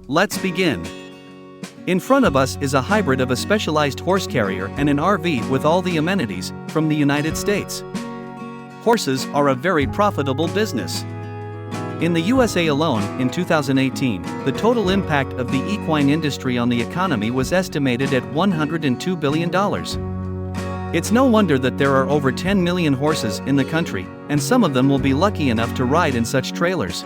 Let's begin. In front of us is a hybrid of a specialized horse carrier and an RV with all the amenities from the United States. Horses are a very profitable business. In the USA alone, in 2018, the total impact of the equine industry on the economy was estimated at $102 billion. It's no wonder that there are over 10 million horses in the country, and some of them will be lucky enough to ride in such trailers.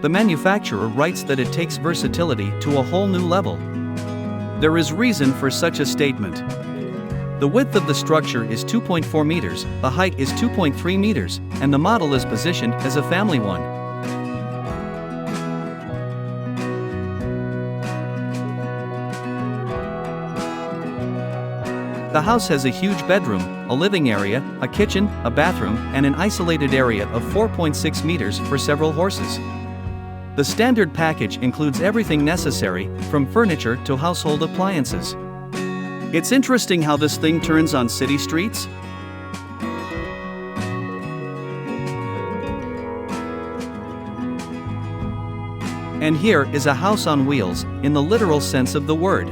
The manufacturer writes that it takes versatility to a whole new level. There is reason for such a statement. The width of the structure is 2.4 meters, the height is 2.3 meters, and the model is positioned as a family one. The house has a huge bedroom, a living area, a kitchen, a bathroom, and an isolated area of 4.6 meters for several horses. The standard package includes everything necessary, from furniture to household appliances. It's interesting how this thing turns on city streets. And here is a house on wheels, in the literal sense of the word.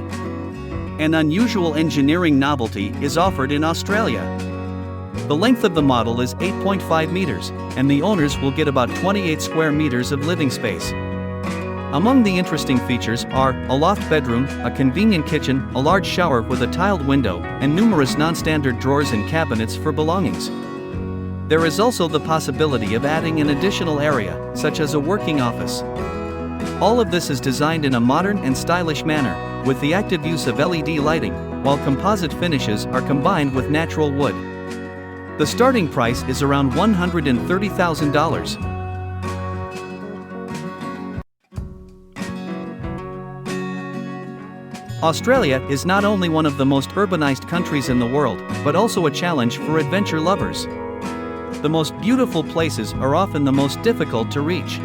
An unusual engineering novelty is offered in Australia. The length of the model is 8.5 meters, and the owners will get about 28 square meters of living space. Among the interesting features are a loft bedroom, a convenient kitchen, a large shower with a tiled window, and numerous non-standard drawers and cabinets for belongings. There is also the possibility of adding an additional area, such as a working office. All of this is designed in a modern and stylish manner, with the active use of LED lighting, while composite finishes are combined with natural wood. The starting price is around $130,000. Australia is not only one of the most urbanized countries in the world, but also a challenge for adventure lovers. The most beautiful places are often the most difficult to reach.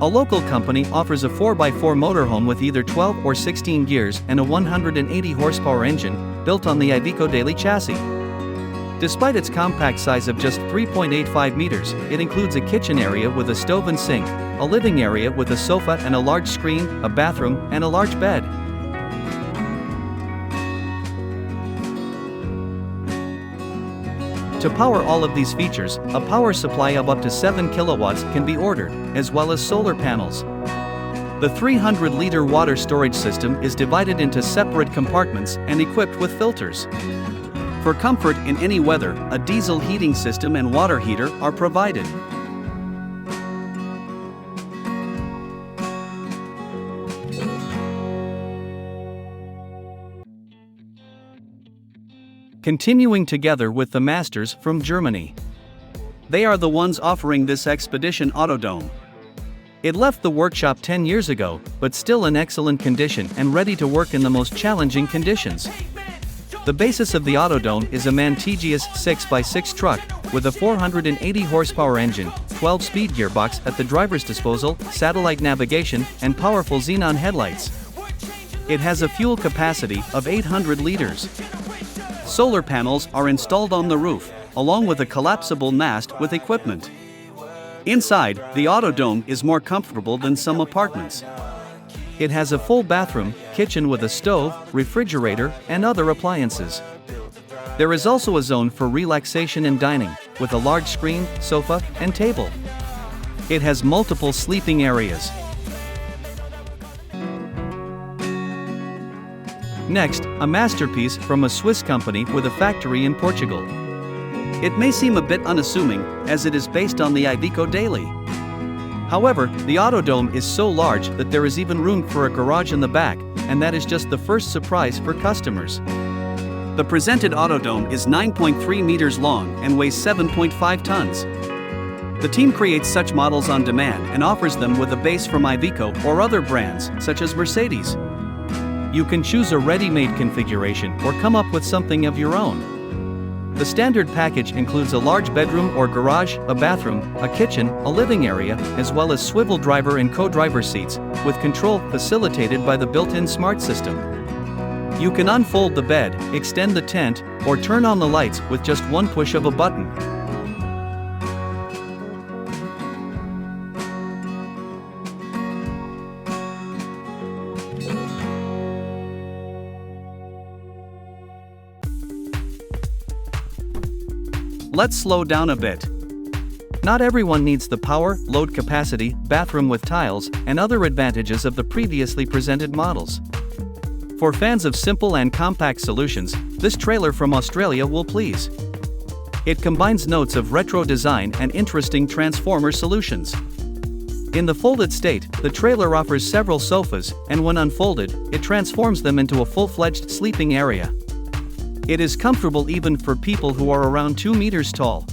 A local company offers a 4x4 motorhome with either 12 or 16 gears and a 180 horsepower engine, built on the Iveco daily chassis. Despite its compact size of just 3.85 meters, it includes a kitchen area with a stove and sink, a living area with a sofa and a large screen, a bathroom, and a large bed. To power all of these features, a power supply of up to 7 kilowatts can be ordered, as well as solar panels. The 300-liter water storage system is divided into separate compartments and equipped with filters. For comfort in any weather, a diesel heating system and water heater are provided. Continuing together with the masters from Germany. They are the ones offering this Expedition Autodome. It left the workshop 10 years ago, but still in excellent condition and ready to work in the most challenging conditions. The basis of the Autodome is a Mantigious 6x6 truck, with a 480 horsepower engine, 12-speed gearbox at the driver's disposal, satellite navigation, and powerful xenon headlights. It has a fuel capacity of 800 liters. Solar panels are installed on the roof, along with a collapsible mast with equipment. Inside, the Autodome is more comfortable than some apartments. It has a full bathroom, kitchen with a stove, refrigerator, and other appliances. There is also a zone for relaxation and dining, with a large screen, sofa, and table. It has multiple sleeping areas. Next, a masterpiece from a Swiss company with a factory in Portugal. It may seem a bit unassuming, as it is based on the Iveco Daily. However, the Autodome is so large that there is even room for a garage in the back, and that is just the first surprise for customers. The presented Autodome is 9.3 meters long and weighs 7.5 tons. The team creates such models on demand and offers them with a base from Iveco or other brands, such as Mercedes. You can choose a ready-made configuration or come up with something of your own. The standard package includes a large bedroom or garage, a bathroom, a kitchen, a living area, as well as swivel driver and co-driver seats, with control facilitated by the built-in smart system. You can unfold the bed, extend the tent, or turn on the lights with just one push of a button. Let's slow down a bit. Not everyone needs the power, load capacity, bathroom with tiles, and other advantages of the previously presented models. For fans of simple and compact solutions, this trailer from Australia will please. It combines notes of retro design and interesting transformer solutions. In the folded state, the trailer offers several sofas, and when unfolded, it transforms them into a full-fledged sleeping area. It is comfortable even for people who are around 2 meters tall.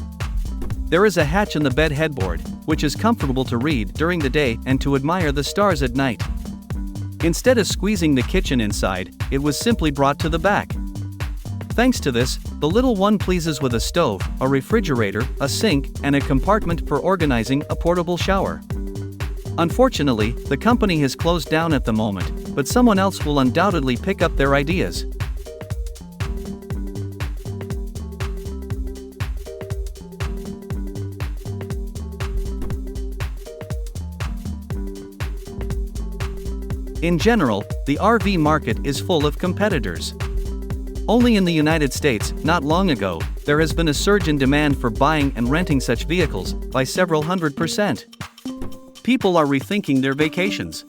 There is a hatch in the bed headboard, which is comfortable to read during the day and to admire the stars at night. Instead of squeezing the kitchen inside, it was simply brought to the back. Thanks to this, the little one pleases with a stove, a refrigerator, a sink, and a compartment for organizing a portable shower. Unfortunately, the company has closed down at the moment, but someone else will undoubtedly pick up their ideas. In general, the RV market is full of competitors. Only in the United States, not long ago, there has been a surge in demand for buying and renting such vehicles by several 100%. People are rethinking their vacations.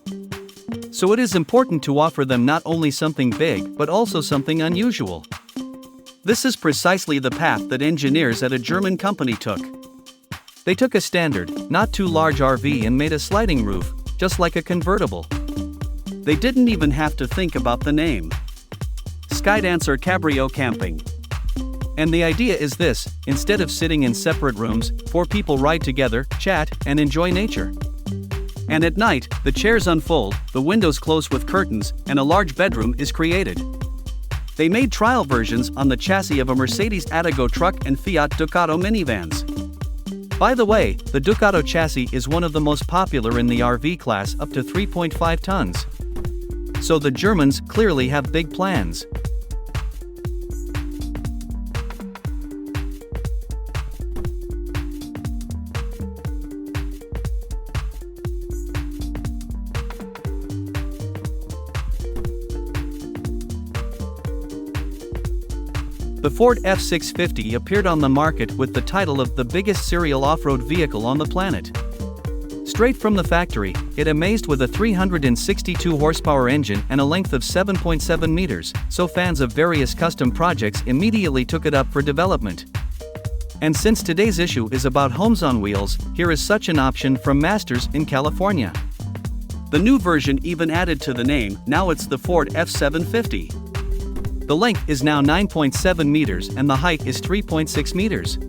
So it is important to offer them not only something big but also something unusual. This is precisely the path that engineers at a German company took. They took a standard, not too large RV and made a sliding roof, just like a convertible. They didn't even have to think about the name. Skydancer Cabrio Camping. And the idea is this: instead of sitting in separate rooms, 4 people ride together, chat, and enjoy nature. And at night, the chairs unfold, the windows close with curtains, and a large bedroom is created. They made trial versions on the chassis of a Mercedes ATEHENA truck and Fiat Ducato minivans. By the way, the Ducato chassis is one of the most popular in the RV class, up to 3.5 tons. So the Germans clearly have big plans. The Ford F-650 appeared on the market with the title of the biggest serial off-road vehicle on the planet. Straight from the factory, it amazed with a 362 horsepower engine and a length of 7.7 meters, so fans of various custom projects immediately took it up for development. And since today's issue is about homes on wheels, here is such an option from Masters in California. The new version even added to the name, now it's the Ford F-750. The length is now 9.7 meters and the height is 3.6 meters.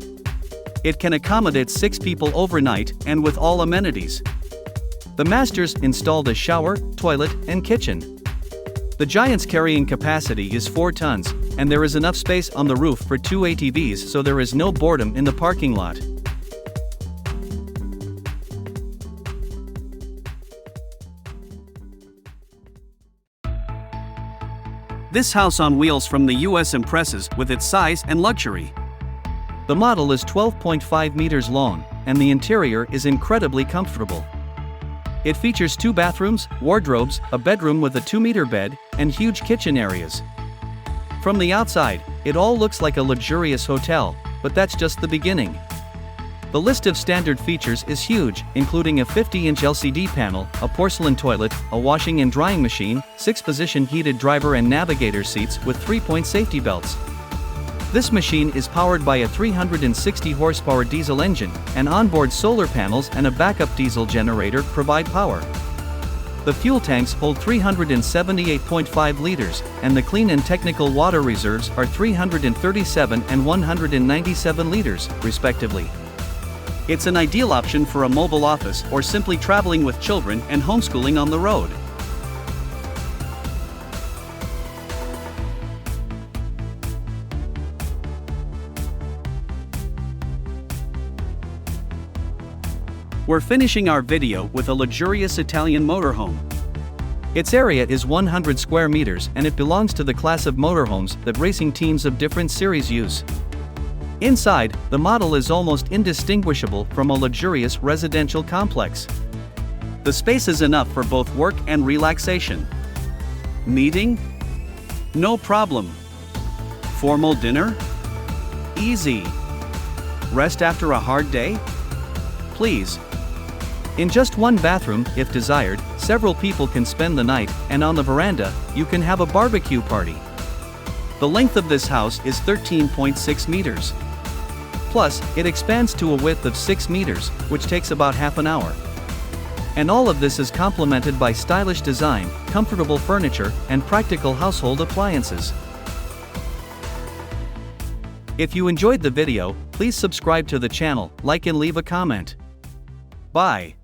It can accommodate 6 people overnight and with all amenities. The Masters installed a shower, toilet, and kitchen. The Giant's carrying capacity is 4 tons, and there is enough space on the roof for 2 ATVs, so there is no boredom in the parking lot. This house on wheels from the US impresses with its size and luxury. The model is 12.5 meters long, and the interior is incredibly comfortable. It features 2 bathrooms, wardrobes, a bedroom with a 2-meter bed, and huge kitchen areas. From the outside, it all looks like a luxurious hotel, but that's just the beginning. The list of standard features is huge, including a 50-inch LCD panel, a porcelain toilet, a washing and drying machine, 6-position heated driver and navigator seats with 3-point safety belts. This machine is powered by a 360 horsepower diesel engine, and onboard solar panels and a backup diesel generator provide power. The fuel tanks hold 378.5 liters, and the clean and technical water reserves are 337 and 197 liters, respectively. It's an ideal option for a mobile office or simply traveling with children and homeschooling on the road. We're finishing our video with a luxurious Italian motorhome. Its area is 100 square meters and it belongs to the class of motorhomes that racing teams of different series use. Inside, the model is almost indistinguishable from a luxurious residential complex. The space is enough for both work and relaxation. Meeting? No problem. Formal dinner? Easy. Rest after a hard day? Please. In just one bathroom, if desired, several people can spend the night, and on the veranda, you can have a barbecue party. The length of this house is 13.6 meters. Plus, it expands to a width of 6 meters, which takes about half an hour. And all of this is complemented by stylish design, comfortable furniture, and practical household appliances. If you enjoyed the video, please subscribe to the channel, like and leave a comment. Bye.